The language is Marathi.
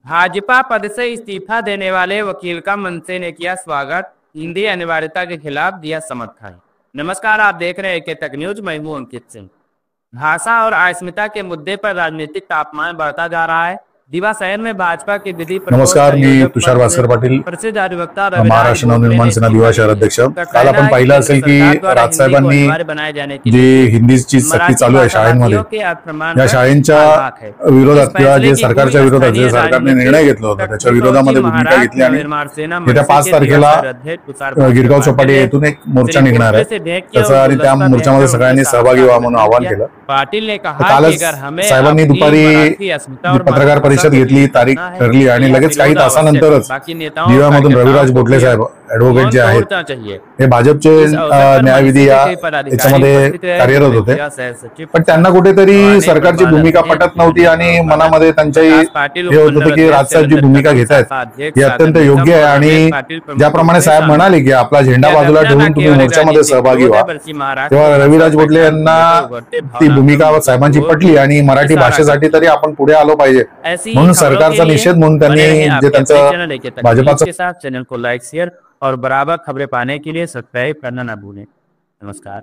भाजपा पद से इस्तीफा देने वाले वकील का मनसे ने किया स्वागत, हिंदी अनिवार्यता के खिलाफ दिया समर्थन। नमस्कार, आप देख रहे हैं के तक न्यूज। मैं हूं अंकित सिंह। भाषा और अस्मिता के मुद्दे पर राजनीतिक तापमान बढ़ता जा रहा है। दिवा शहर में भाजपा के विधि नमस्कार, मी तुषार भास्कर पाटील, प्रसिद्ध अधिवक्ता महाराष्ट्र नवनिर्माण सेना दिवा शहर अध्यक्ष। काल आपण पाहिलं असेल की राजसाहेबांनी जे हिंदीची सक्ती चालू आहे शाळांमध्ये, या शाळांच्या विरोधात किंवा जे सरकारच्या विरोधात जे सरकारने निर्णय घेतला होता त्याच्या विरोधामध्ये भूमिका घेतली आणि येत्या 5 तारखेला गिरगाव चौपाटी येथून एक मोर्चा निघणार आहे। त्याचा आणि त्या मोर्चामध्ये सगळ्यांनी सहभागी व्हा म्हणून आवाहन केलं। पाटील ने कहा कालच साहेबांनी दुपारी पत्रकार परिषद घेतली, तारीख ठरली आणि लगेच काही तासानंतरच दिव्यामधून रविराज बोटले साहेब ॲडव्होकेट जे आहेत हे भाजपचे न्यायविधी याच्यामध्ये कार्यरत होते, पण त्यांना कुठेतरी सरकारची भूमिका पटत नव्हती आणि मनामध्ये त्यांच्याही हे होत होतं की राजसाहेब जी भूमिका घेत आहेत ही अत्यंत योग्य आहे आणि ज्याप्रमाणे साहेब म्हणाले की आपला झेंडा बाजूला ठेवून तुम्ही मोर्चामध्ये सहभागी व्हा, तेव्हा रविराज बोटले यांना ती भूमिका साहेबांची पटली आणि मराठी भाषेसाठी तरी आपण पुढे आलो पाहिजे म्हणून सरकारचा निषेध म्हणून त्यांनी जे त्यांचं भाजपाचं चैनल को लाइक शेयर और बराबर खबरें पाने के लिए सब्सक्राइब करना ना भूलें। नमस्कार।